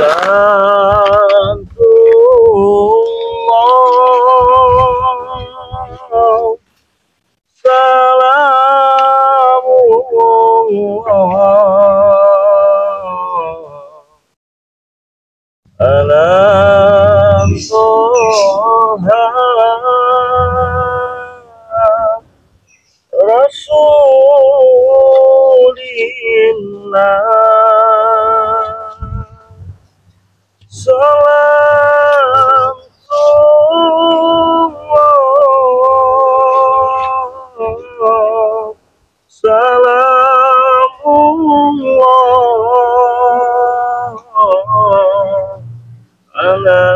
Salatullah salamullah ala Toha Rasulillah. Salam Allah, salamullah ala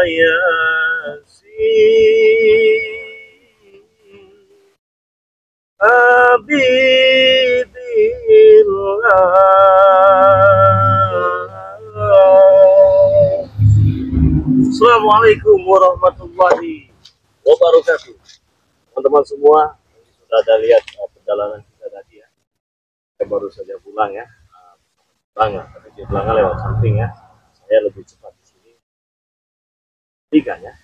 Yasin Habibillah. Assalamualaikum warahmatullahi wabarakatuh. Teman-teman semua, sudah ada lihat perjalanan kita tadi ya. Saya baru saja pulang ya. Tapi dia pulang lewat samping ya. Saya lebih cepat di sini. Tiga ya.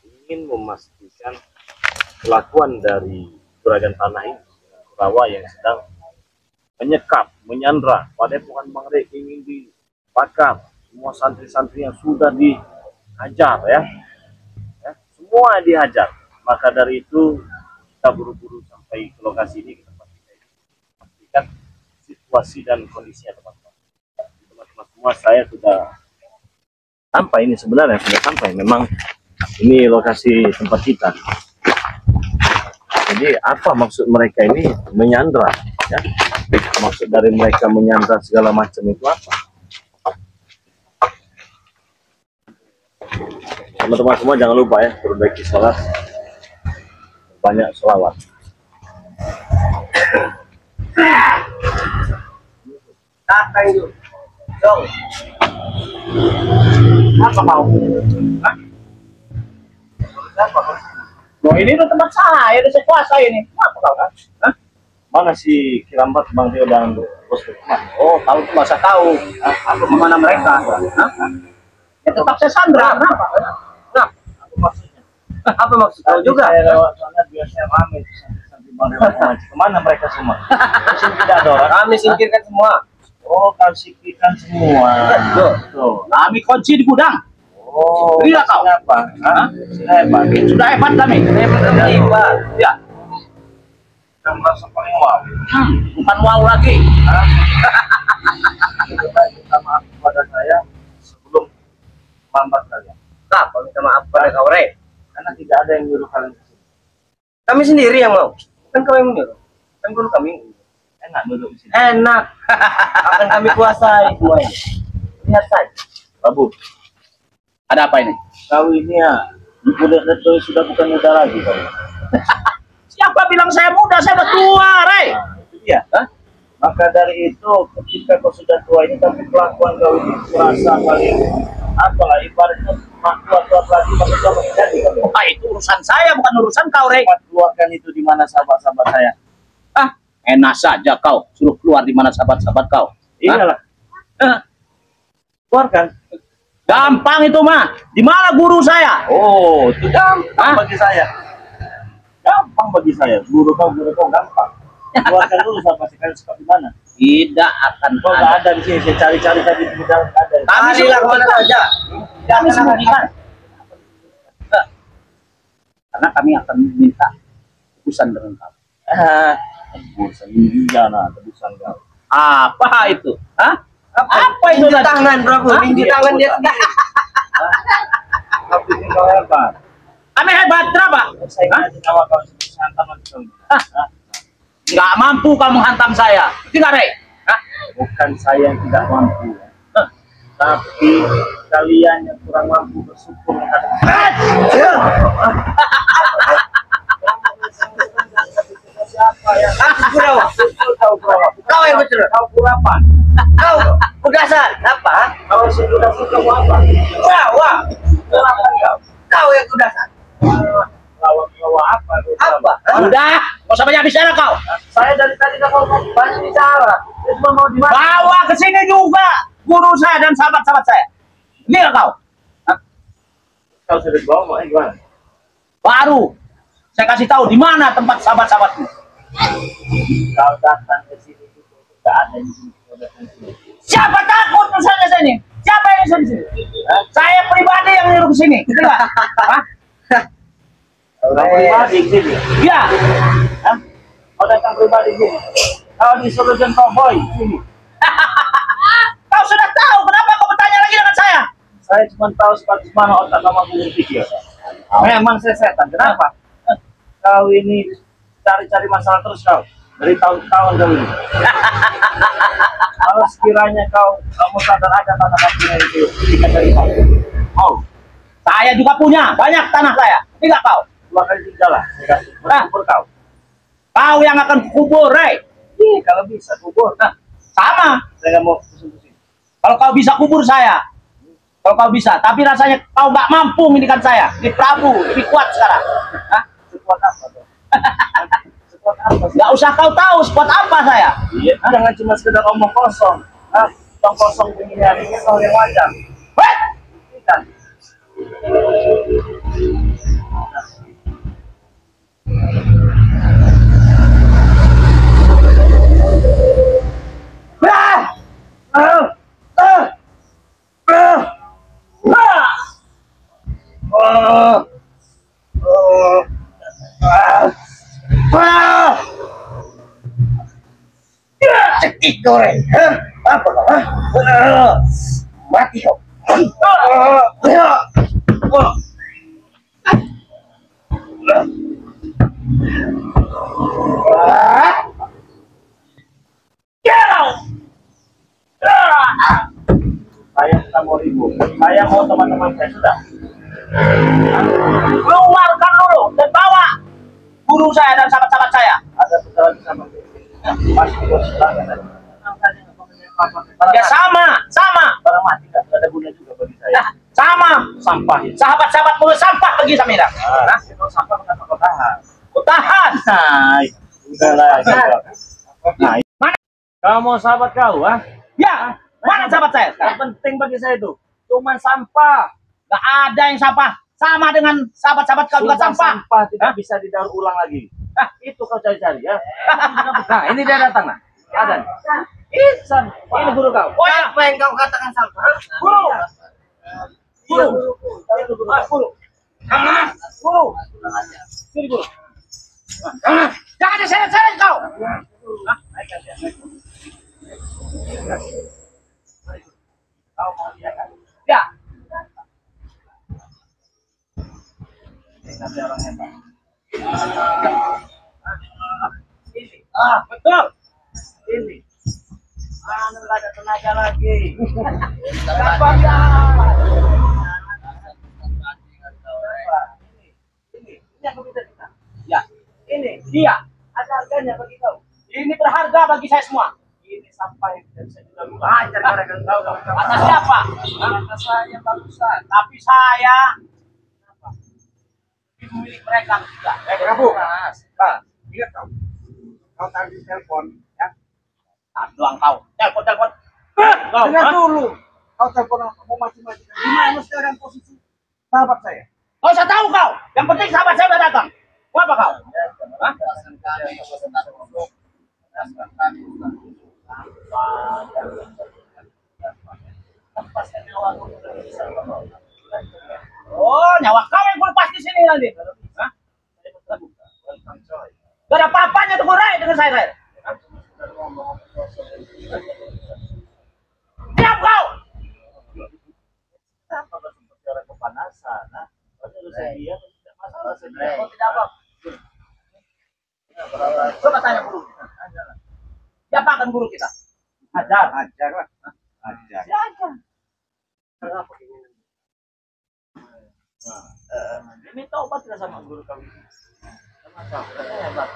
Ingin memastikan kelakuan dari juragan tanah ini, Kurawa yang sedang menyekap, menyandra Padepokan Mangre, ingin dibakar. Semua santri-santri yang sudah dihajar ya, semua dihajar. Maka dari itu kita buru-buru sampai ke lokasi ini, ke tempat kita ini, memastikan situasi dan kondisinya teman-teman. Teman-teman semua, saya sudah sampai ini, sebenarnya sudah sampai. Memang ini lokasi tempat kita. Jadi apa maksud mereka ini menyandra ya? Maksud dari mereka menyandra segala macam itu apa? Teman-teman semua jangan lupa ya, perbaiki sholat, banyak sholawat. Apa itu? Dong. Apa mau? Hah? Apa? Loh, ini tuh tempat saya, udah saya kuasai ini. Apa kau kan? Hah? Mana si Kirambat Bang Tio dan Bos Lukman? Oh, tahu tuh masa tahu. Aku kemana mereka? Hah? Ya tetap saya sandra. Kenapa? Nah, apa maksudnya? Apa maksud tahu juga? Saya lewat sana biasanya ramai sampai Bang Tio ngaji. Kemana mereka semua? Masih tidak ada orang. Kami singkirkan semua. Oh, kami singkirkan semua. Betul. Kami kunci di gudang. Oh, iya kau. Siapa? Hah? Hebat. Sudah hebat kami. Hebat. Ya. Yang merasa paling wow. Bukan wow lagi. Minta maaf kepada saya sebelum lambat kalian. Kenapa minta maaf kepada kau, Re? Karena tidak ada yang nyuruh kalian ke sini. Kami sendiri yang mau. Kan kau yang menyuruh. Kan guru kami. Enak duduk di sini. Enak. Akan kami kuasai semuanya. Lihat saja. Babu. Ada apa ini? Kau ini ya, sudah bukan muda lagi kau. Siapa bilang saya muda? Saya udah tua, Re. Nah, itu dia. Hah? Maka dari itu, ketika kau sudah tua ini, tapi kelakuan kau ini merasa paling apalah ibaratnya tua lagi, maka kau menghindari kau. Wah, itu urusan saya, bukan urusan kau, Re. Keluarkan itu di mana sahabat-sahabat saya. Ah, enak saja kau suruh keluar di mana sahabat-sahabat kau. Iyalah. Keluarkan. Gampang itu mah. Di mana guru saya? Oh, itu gampang bagi saya. Gampang bagi saya. Guru kau gampang. Keluarkan dulu, saya pastikan sekolah di mana. Tidak akan. Kau nggak ada di sini. Saya cari-cari tadi di dalam ada. Kami bilang mana saja. Kami sembunyikan. Karena kami akan minta tebusan dengan kau. Tebusan Indiana, tebusan kau. Apa itu? Hah? Apa itu tangan, Prabu? Di tangan dia sendiri. Tapi kau hebat. Kami hebat, kenapa? Saya ingin tahu kau hantam langsung. Nggak mampu kau menghantam saya. Tidak, Re. Bukan saya yang tidak mampu. Tapi kalian yang kurang mampu bersyukur menghadap saya. Siapa yang kau yang betul? Kau kurapan. Kau kudasan apa? Kau kudasan kamu apa? Wah, kurapan kau. Kau yang kudasan. Lawan apa? Apa? Udah, kau usah banyak bicara kau. Saya dari tadi kau banyak bicara. Cuma mau dimana? Bawa ke sini juga guru saya dan sahabat-sahabat saya. Ini kau. Kau sudah bawa mau gimana? Baru. Saya kasih tahu di mana tempat sahabat-sahabatmu. Kau datang ke sini juga tidak ada di sini. Siapa takut misalnya sini? Siapa yang di sini? Saya pribadi yang nyuruh ke sini. Tidak. Hah? Orang pribadi di sini. Iya. Hah? Kau datang pribadi di sini. Kau disuruh dan cowboy di sini. Kau sudah tahu, kenapa kau bertanya lagi dengan saya? Saya cuma tahu sebatas mana otak kamu berpikir. Memang saya setan. Kenapa? Kau ini cari-cari masalah terus kau. Dari tahun-tahun kau ini. Kalau sekiranya kamu sadar aja tanah kakinya itu ketika dari kau. Oh, saya juga punya banyak tanah saya. Tidak kau? 2 kali 3 lah. Kubur kau. Kau yang akan kubur, Rey. Kalau bisa kubur. Nah, sama. Saya nggak mau pusing-pusing. Kalau kau bisa kubur saya. Kalau kau bisa, tapi rasanya kau nggak mampu mendikan saya. Ini Prabu, lebih kuat sekarang. Hah? Sekuat apa tuh? Sekuat apa sih? Nggak usah kau tahu sekuat apa saya. Iya, jangan cuma sekedar omong kosong. Omong kosong begini ini hal yang wajar. Weh! Kan? Cekik goreng. Apa kau? Mati kau. Saya sudah mau ribut. Saya mau teman-teman saya sudah. Keluarkan dulu dan bawa guru saya dan sahabat-sahabat saya. Ada pejalan sama masih bos banget. Ya sama. Barang mati kan ada guna juga bagi saya. Nah, sama. Sampah itu. Sahabat-sahabat boleh sampah pergi Samira. Nah, itu sampah kenapa kau tahan? Kau tahan. Nah, udah lah. Nah, kamu mau sahabat kau, ah? Ya, mana sahabat saya? Yang penting bagi saya itu cuma sampah. Gak ada yang sampah. Sama dengan sahabat-sahabat kau juga Sudah sampah. sampah tidak bisa didaur ulang lagi. Itu kau cari-cari ya. Nah, ini dia datang nah. Ada. Ini guru kau. Oh, apa yang kau katakan sampah? Guru. Guru. Guru. Guru. Sini guru. Jangan diseret-seret kau. Kau mau lihat kan? Ya. Nanti orangnya Pak. Ini. Betul. Ini. Nggak ada tenaga lagi. Sampah ya. Ini aku bisa kita. Ya. Ini Iya. ada harganya bagi kau. Ini berharga bagi saya semua. Ini sampai tidak bisa didaur ulang. Ajar mereka tahu kau. Kata siapa? Kata saya bagusan. Tapi saya milik mereka juga. Prabu. Pak, ingat kau. Kau tadi telepon, ya? Doang kau. Telepon. Kau. Dengar dulu. Kau telepon aku mau mati-mati. Gimana sekarang posisi sahabat saya? Kau usah tahu kau. Yang penting sahabat saya udah datang. Mau apa kau? Hah? Oh, nyawa kau yang gue lepas di sini nanti. Hah? Gak ada apa-apanya tuh Ray dengan saya. Diam kau. Kenapa seperti orang kepanasan? Nah, kalau saya dia tidak masalah saya. Oh, tidak apa. Coba tanya guru. Siapa akan guru kita? Ajar lah. Ajar. Siapa? Kenapa ini? Diminta obat tidak sama guru kami. Sama hebat.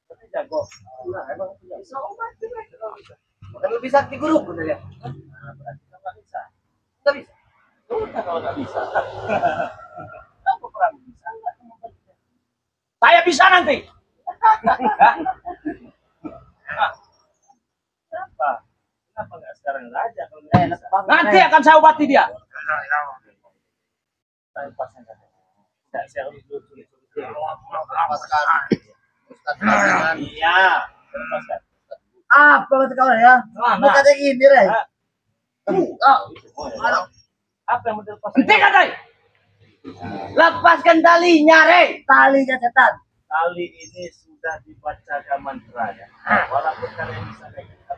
Tapi jago. Emang bisa obat juga. Bukan lebih sakti guru bener ya? Berarti nggak bisa. Nggak bisa. Udah kalau nggak bisa. Apa perang bisa? Saya bisa nanti. Kenapa? Kenapa nggak sekarang aja? Kalau nggak bisa. Nanti akan saya obati dia. Iya. Apa kata kau ya? Bukan kayak gini, Re. Apa yang mau dilepas? Hentikan, Ray! Lepaskan talinya, Ray! Talinya setan. Tali ini sudah dibacakan mantranya. Walaupun kalian bisa kayak gitu.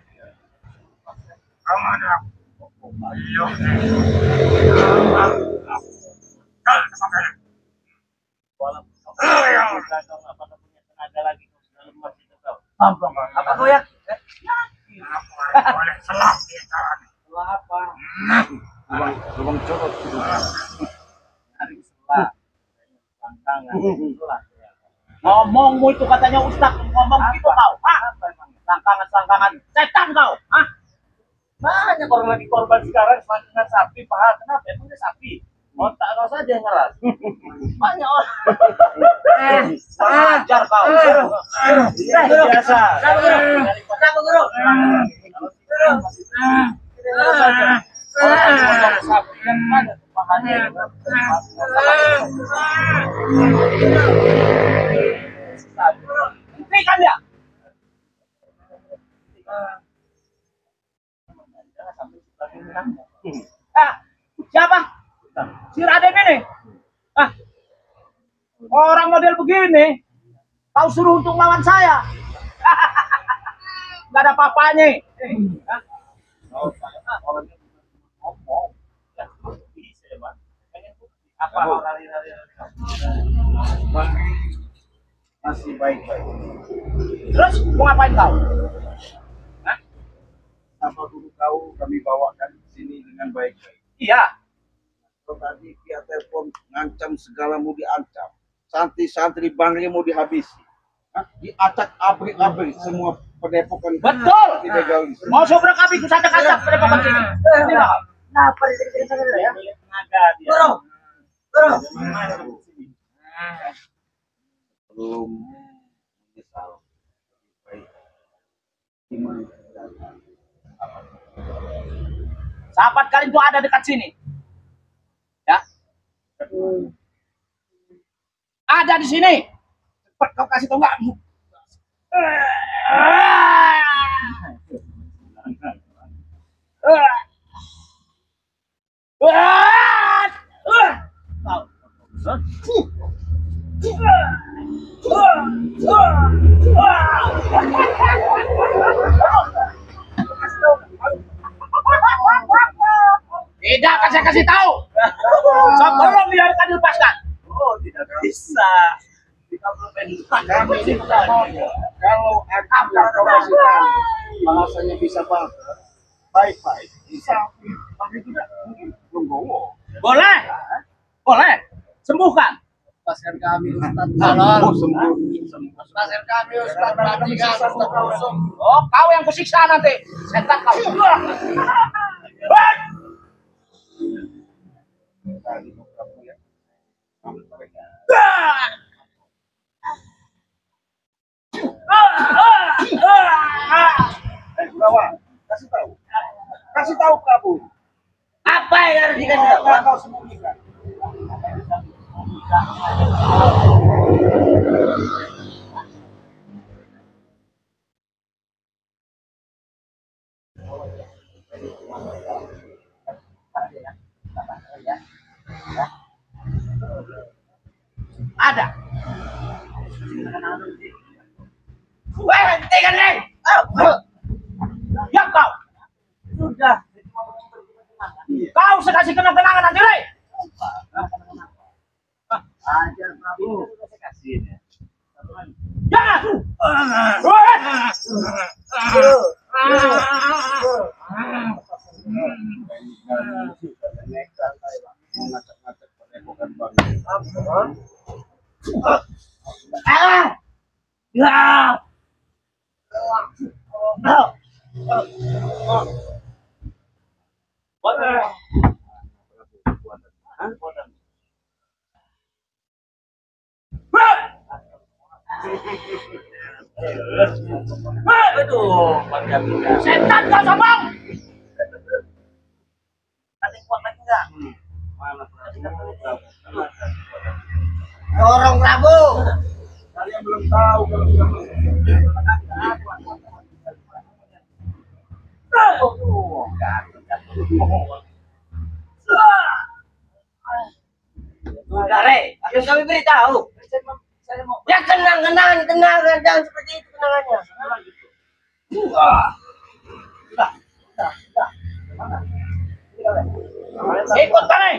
Walaupun kau nggak pada punya tenaga lagi, kau sudah lemas itu kau. Apa kau ya? Setelah apa? Lubang corot. Hari setelah tantangan setelah. Ngomongmu itu katanya Ustaz, ngomong gitu kau. Hah? Sangkangan-sangkangan setan kau. Hah? Banyak orang lagi korban sekarang dengan sapi, paha. Kenapa? Emangnya sapi? Otak kau saja yang ngeras. Banyak orang. Ajar kau. Biasa. Kenapa, Guru? Hentikan dia. Siapa? Si Raden ini. Orang model begini, kau suruh untuk lawan saya. Gak ada apa-apanya. Orangnya ngomong. Ya, bisa ya, Bang. Apa lari-lari? Masih baik-baik. Terus mau ngapain kau? Apa dulu kau kami bawakan ke sini dengan baik-baik. Iya. Kau tadi via telepon ngancam segala mau diancam. Santri-santri Bangli mau dihabisi. Diacak abrik-abrik semua padepokan. Betul. Ilegalis. Mau sobrak api ku saja kancap pada papan sini. Kenapa dikit-dikit ya? Tenaga dia. Guru. Guru. Belum menyesal. Baik. Gimana? Sahabat kalian itu ada dekat sini. Ya. Ada di sini. Cepat kau kasih tahu enggak? Tidak akan saya kasih tahu sebelum biarkan dilepaskan. Oh, tidak bisa. Kita belum Kalau ada kau kasih tahu, bahasanya bisa bang. Baik-baik. Bisa. Tapi tidak mungkin menggowo. Boleh. Boleh. Sembuhkan. Lepaskan kami, Ustaz Tolol. Oh, sembuh. Lepaskan kami, Ustaz Perhatikan, Ustaz Langsung. Oh, kau yang kusiksa nanti. Setan kau. Tadi kamu ya. Kurawa, kasih tahu. Kasih tahu kamu. Apa yang harus dikasih tahu? Apa yang kau sembunyikan? Ada. Weh, hentikan nih. Ya kau. Sudah. Kau sekasih kenang-kenangan nanti, Rey. Ajar Prabu. Jangan. Mengacak-ngacak padepokan Bangli. Ya. Setan kau sombong. Nanti kuat lagi Mana Prabu? Dorong Prabu. Kalian belum tahu kalau sudah Sudah, Re. Akan kami beritahu. Ya kenangan jangan seperti itu kenangannya. Ikut kami.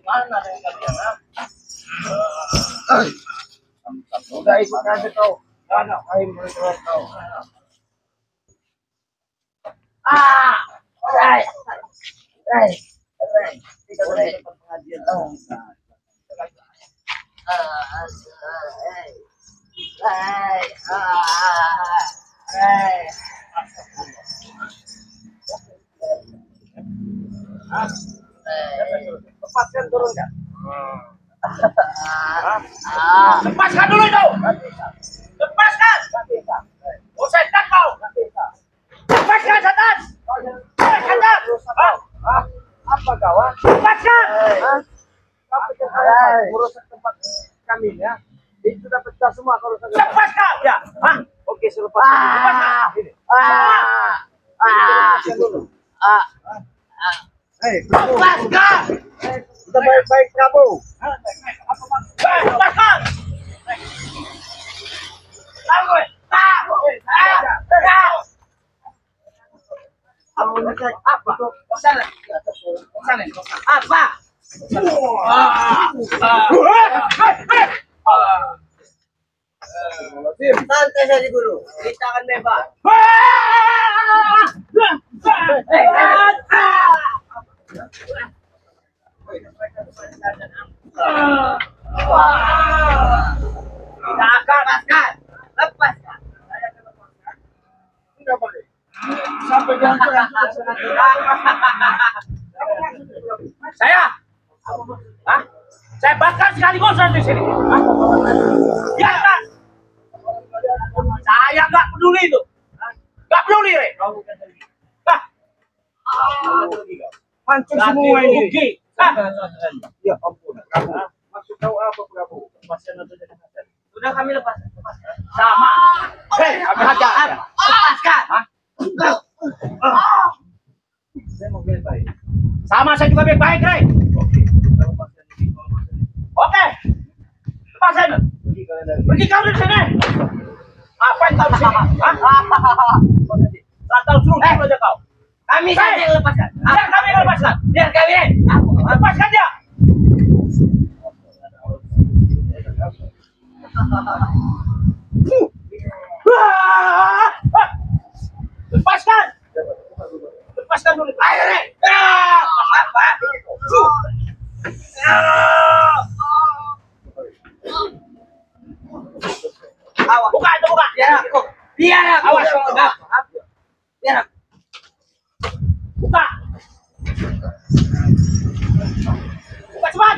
Mana dengan kalian? Sudah ikut aja kau. Mana? Ayo beritahu kau. Lepaskan turun kan? Lepaskan dulu itu. Lepaskan. Oh setan kau. Lepaskan setan. Setan. Apa kawan? Lepaskan. Urusan tempat kami ya. Itu sudah pecah semua kalau Lepaskan. Ya. Hah? Oke, selepas ini. Hei, Lepaskan. kita baik-baik Prabu. Lepaskan. Apa? Sana. Apa? Santai saja guru, kita akan bebas. Tidak akan lepaskan. Lepaskan. Tidak boleh. Sampai jangan Saya. Hah? Saya bakar sekaligus di sini. Hah? Ya kan? Saya nggak peduli itu. Nggak peduli, Re. Hah? mancing Nggak semua ini. rugi. Hah? Ya ampun, Prabu. Maksud kau apa, Prabu? Sudah kami lepaskan. Sama. Hei, kami hajar. Lepaskan. Hah? Saya mau baik-baik. Sama saya juga baik-baik, Re. Oke. Lepaskan. Pergi kau dari sini. Apa yang kau di sini? Hah? Tak tahu suruh aja kau. Kami saja yang lepaskan. Biar kami yang lepaskan. Biar kami. Lepaskan dia. Lepaskan. Lepaskan dulu. Ayo, Re. Apa? Awas. Buka itu, buka. Biar aku. Biar aku. Awas. Biar aku. Buka. Buka cepat.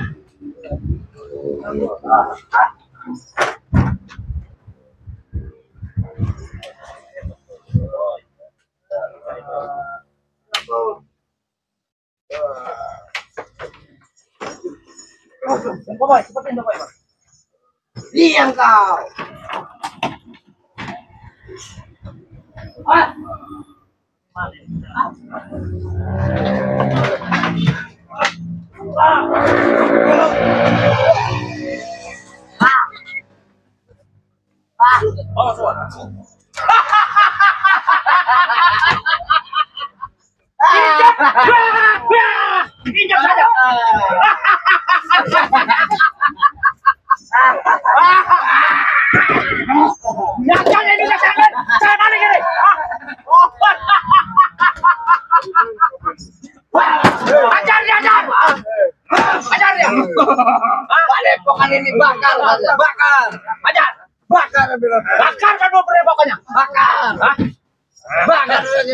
Boy, cepetin boy. Diam kau. Ah. Oh, suara. Injak saja. Jangan ini jangan. Saya balik ini. Ajar dia, ajar. Ajar dia. Padepokan ini bakar saja. Bakar. Ajar. Bakar bilang. Bakar kan dua pokoknya. Bakar. Hah? Bakar saja.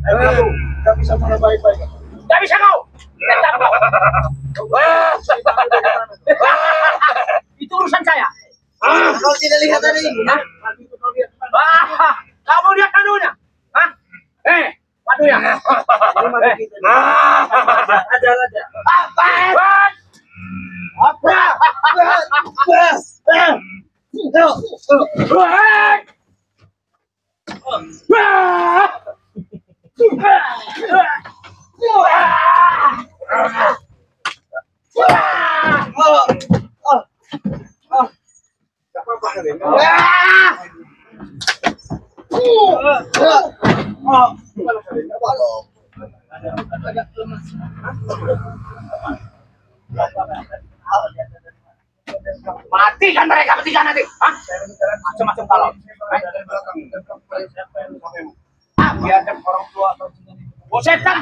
Prabu, kami sama baik-baik. Gak bisa kau. Tetap kau. Itu urusan saya. Kau tidak lihat tadi? Hah? Kau Aja. Mati kan mereka bertiga nanti. Hah? Macam-macam kalau. Biar orang tua oh setan.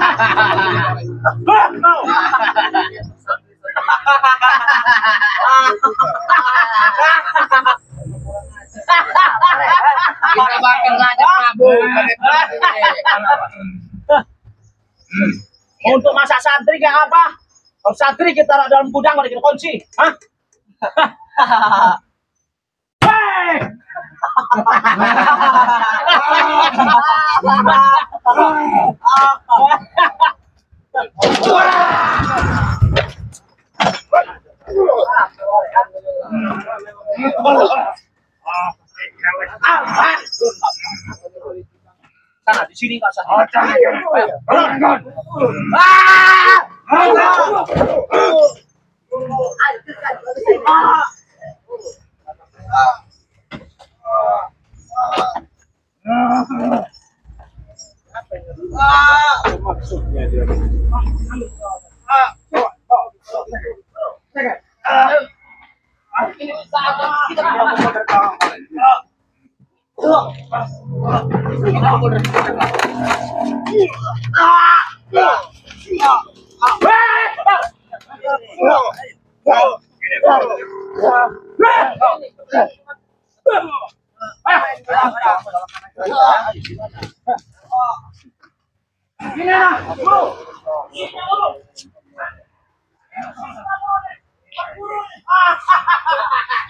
Kita bakal ngajak Prabu. Untuk masa santri kayak apa? Kalau santri kita taruh dalam gudang kalau kita kunci. Hah? Hei! Sana di sini nggak sah.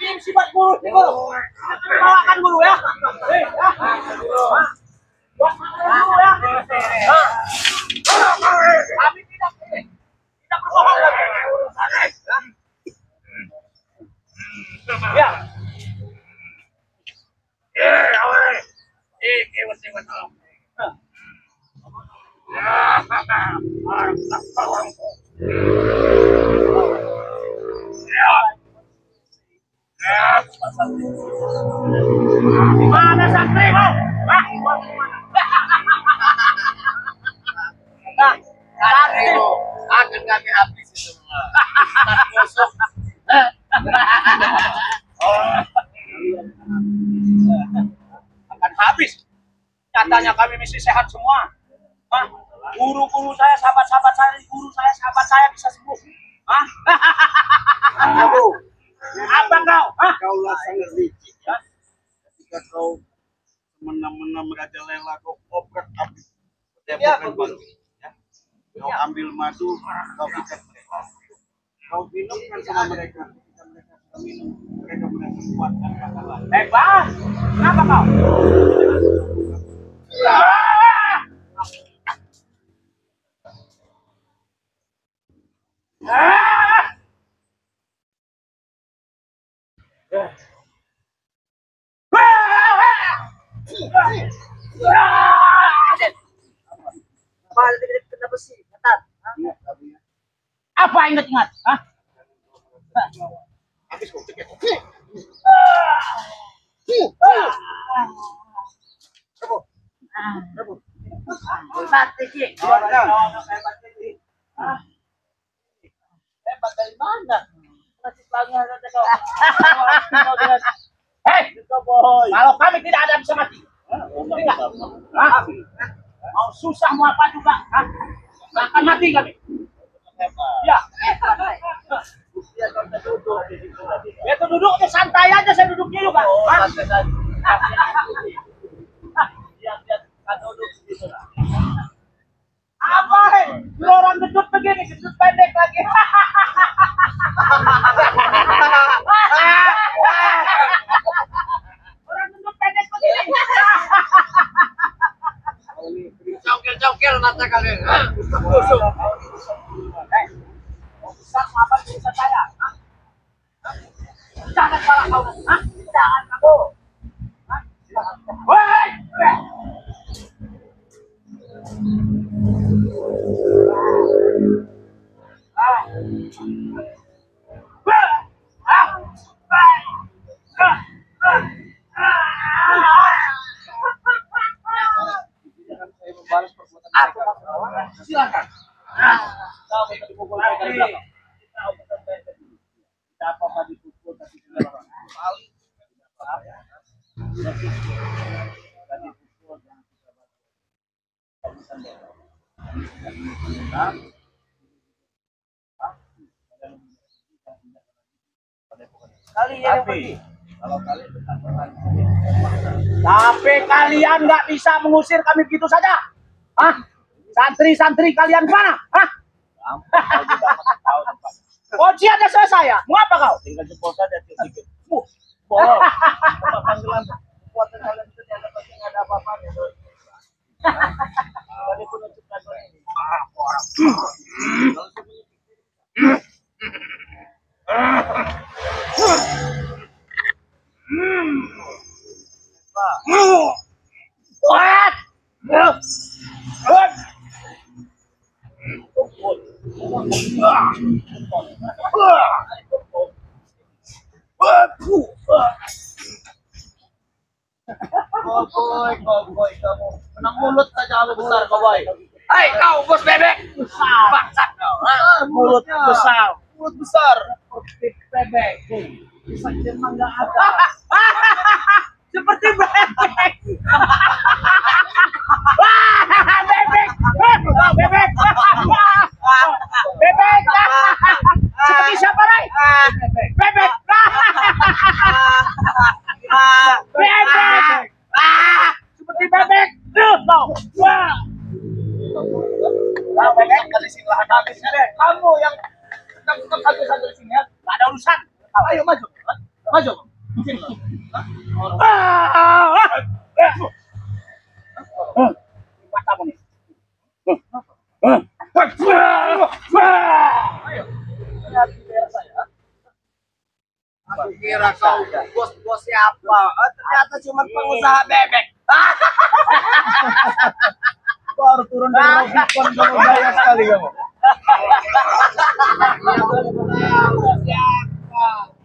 Ini sifat guru, bawakan guru ya. Kami tidak berbohong lagi. Ya. Mana santri mau? Santri akan kami habisi semua. Musuh. Akan habis. Nyatanya kami mesti sehat semua. Hah? Guru-guru saya, sahabat-sahabat saya, guru saya, sahabat saya bisa sembuh. Hah? Apa kau? Hah? Kaulah sangat licik ya. Ketika kau mena-mena merajalela, kau obrak abrik bukan bangkit ya. Kau ambil madu, kau ikat mereka. Kau minumkan sama mereka. Ketika mereka sudah minum, mereka merasa kuat dan bakalan. Baiklah. Kenapa kau? Kenapa sih? Ketat. Apa ingat-ingat? Hah? Habis kau cekik. Hebat, Cik. Hebat dari mana? Masih pelanggan saja kau. Hei, kalau kami tidak ada bisa mati. Tidak. Hah? Mau susah mau apa juga. Hah? Akan mati kami. Ya. Ya tuh duduknya santai aja, saya duduknya juga. Hah? Apa? Orang gendut begini, gendut pendek lagi. Orang gendut pendek begini. Congkel-congkel mata kalian. Busuk. Bisa apa urusan saya? Jangan salah kau. Jangan kamu. Woi! Silakan. Kau minta dipukul saya dari belakang. Tidak apa-apa dipukul tapi tidak apa-apa. Tadi pukul jangan tapi kalian nggak bisa mengusir kami begitu saja. Hah? Santri-santri kalian mana? Hah? Kunci ada saya. Mengapa kau? Tinggal jempol saja sedikit. Panggilan kekuatan kalian itu tidak ada apa-apanya. Tadi pun ucapkan ini. What? Koboi kamu. Menang mulut saja kamu besar koboi. Hai kau bos bebek. Bangsat kau. Mulut besar. Mulut besar. Seperti bebek. Bisa memang nggak ada. Seperti bebek. Bebek. Bebek. Bebek. Seperti siapa, Rai? Bebek. Bebek. Seperti bebek. Bebek kali sini lah habis. Kamu yang tetap satu di sini ya. Enggak ada urusan. Ayo maju. Maju. Sini. Matamu nih. Ayo. Aku kira kau bos siapa? Ternyata cuma pengusaha bebek. Baru turun dari mobil kamu gaya sekali kamu.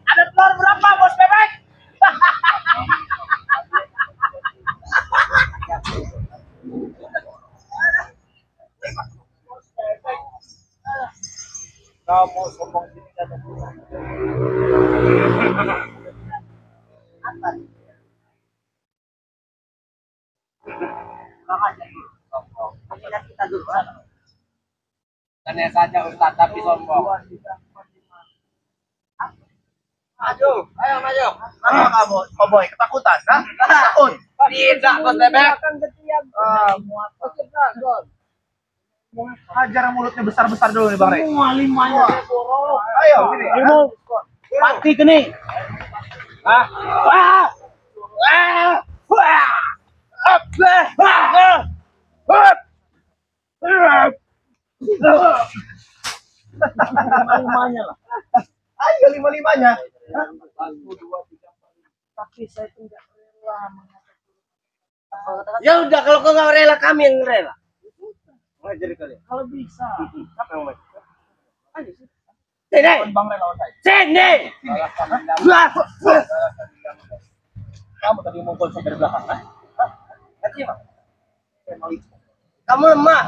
Ada telur berapa bos bebek? Kamu sombong sini dan Kita dulu. Tanya saja Ustaz tapi sombong. Maju, ayo maju. apa kamu? Koboi ketakutan? Hah? Takut? Tidak bos bebek. Hajar mulutnya besar-besar dulu nih Bang Rey. Limanya. Ayo sini. Ilmu mati ke nih. Hah? Wah. Wah. Wah. Lima-limanya lah. Ayo lima-limanya. Tapi saya tidak rela mengatakan. Ya udah kalau kau nggak rela kami yang rela. Ngajar kalian. Kalau bisa. Apa yang mau? Ayo sih. Sini. Bang Rey lawan saya. Sini. Kamu tadi mukul saya dari belakang, kan? Ngerti, Bang? Kamu lemah.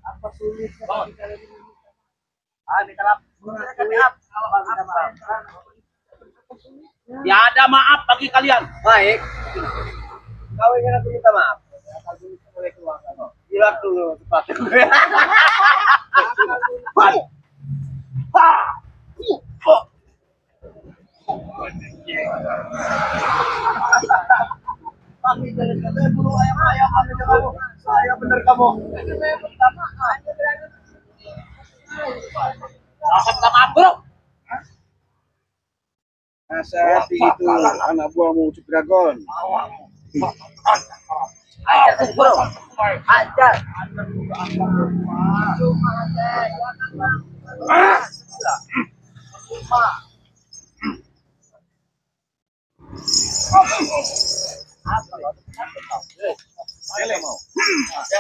Apa sulitnya? Minta maaf. Tiada maaf bagi kalian. Baik. Kau ingin aku minta maaf? Gila dulu cepat. Kami dari katanya bulu ayam kamu kamu. Saya bener kamu. Nasihati itu anak buahmu Cuk Dragon. Ajar bro. Ajar.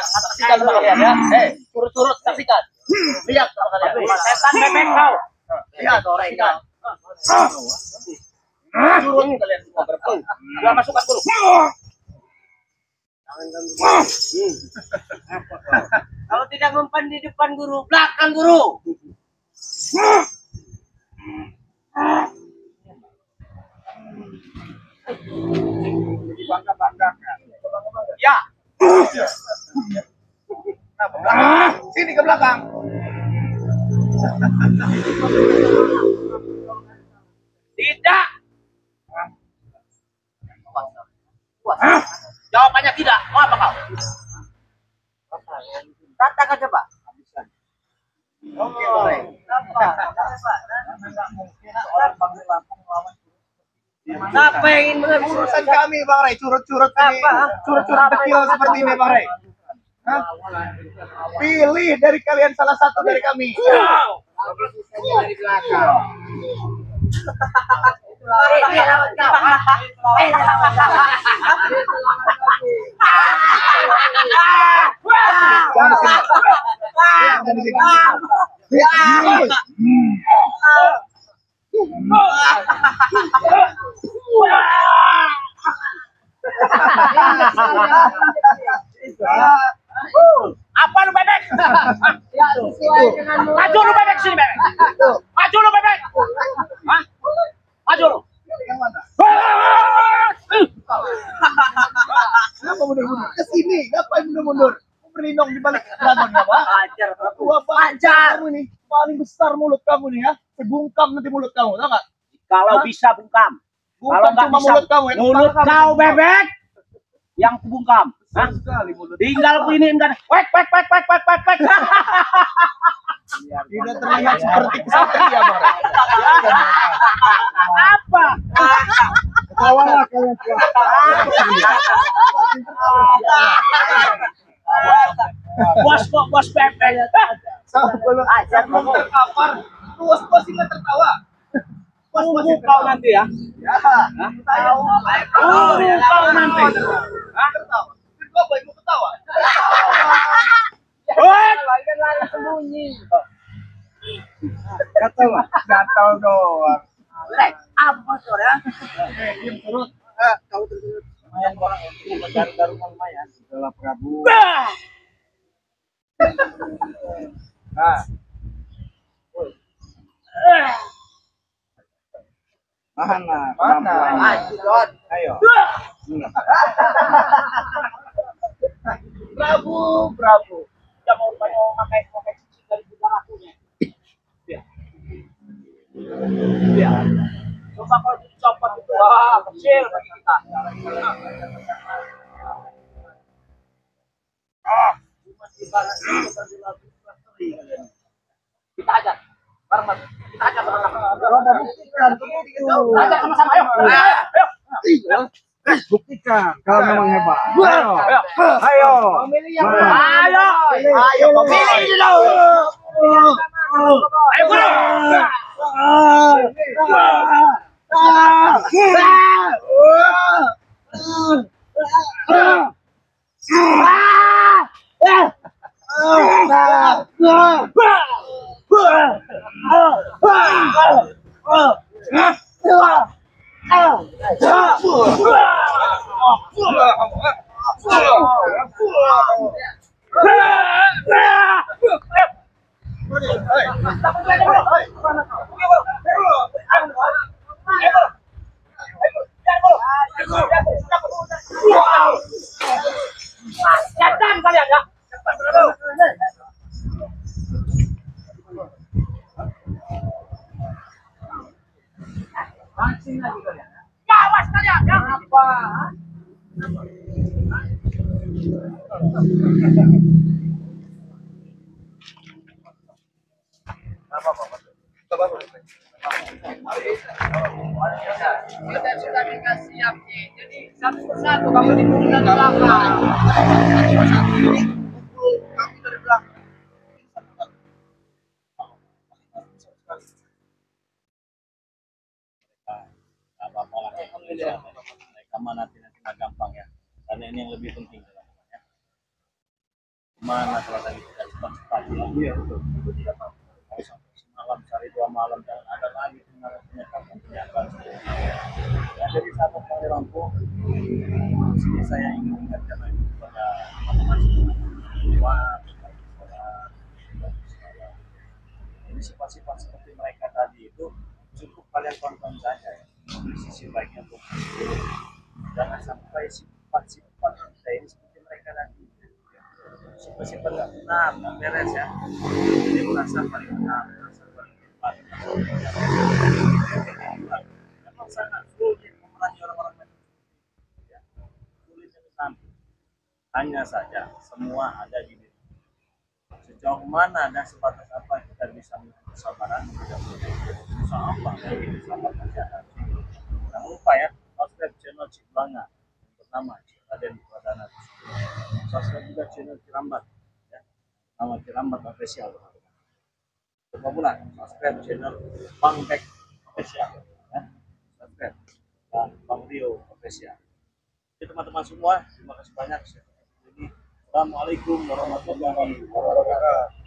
Saksikan sama kalian ya. Turut-turut saksikan. Lihat sama kalian. Setan bebek kau. Lihat saksikan. Turun kalian semua berpul. Gua masukkan dulu. Kalau tidak mempan di depan guru, belakang guru. Bangga-banggakan. Ya. Sini ke belakang. Tidak. Jawabannya tidak. Mau apa kau? Katakan coba. Oke, boleh. Siapa yang ingin mengambil Urusan kami, Bang Ray, curut-curut ini. Curut-curut kecil seperti ini, Bang Ray. Hah? Pilih dari kalian salah satu dari kami. dari belakang? Jangan di sini. Apa lu bebek? Maju lu bebek sini bebek. Maju lu bebek. Hah? Maju lu. Yang mana? Kenapa mundur-mundur? Ke sini, ngapain mundur-mundur? Mau berlindung di balik dragon ya, Pak? Ajar, Ajar kamu nih, paling besar mulut kamu nih ya. Sebungkam nanti mulut kamu, tahu nggak? Kalau bisa bungkam. Kalau Bungkam nggak cuma bisa mulut kamu ya. mulut Kepala kamu kau sebungkam. bebek yang kubungkam. Hah? Besar sekali mulut. Tinggal ku ini enggak. Wek. Tidak terlihat seperti kesatria, Bang. Apa? Ketawalah kalian semua. Bos bebek. Ajar kamu terkapar. Bos ini tertawa. Tunggu kau nanti ya. Tahu. Tunggu kau nanti. Tertawa. Kau baik mau ketawa. lari sembunyi. Gatal doang. Apa sore ya? Diam turut. Kau turut. Lumayan orang itu baru lumayan. Setelah Prabu. Nah. Mana? Ayo. Prabu. Dia mau pakai cincin dari bidang akunya. Ya. Coba kalau dicopot itu kecil bagi kita. Kita aja. Bareng. Kita aja bareng. Aja sama-sama ayo. Ayo. Buktikan kalau memang hebat. Ayo. Memilih yang Ayo. Pilih dulu. Ayo guru. Setan kalian ya. Gawas kalian ya. Apa? Kita sudah dikasih siap nih. Jadi satu persatu kamu dipukul dari belakang. Pukul kami dari belakang. Apa-apa lah, mereka mana nanti gampang ya, karena ini yang lebih penting ya. Mana kalau tadi kita cepat-cepat ya, iya betul, mau sampai semalam cari 2 malam dan ada lagi penyampaian ya. Dari sahabat kami rampung, sini saya ingin mengingatkan lagi kepada teman-teman semua, ini sifat-sifat seperti mereka tadi itu cukup kalian tonton saja ya. Sisi baiknya tuh jangan sampai sifat-sifat kita ini seperti mereka tadi, sifat-sifat nggak benar, nggak beres ya. Jadi merasa paling benar, merasa paling hebat, memang sangat sulit memerangi orang-orang lain ya. Sulit itu nanti hanya saja semua ada di diri. Sejauh mana dan sebatas apa kita bisa memiliki kesabaran, bisa apa lagi sabar kerjaan. Jangan lupa ya, subscribe channel Cik Banga yang bernama Cik Raden Pradana. Subscribe juga channel Cirambat ya, nama Cirambat Official. Coba pula subscribe channel Bang Bek Official ya, subscribe, dan Bang Rio Official. Jadi teman-teman semua, terima kasih banyak. Assalamualaikum warahmatullahi wabarakatuh.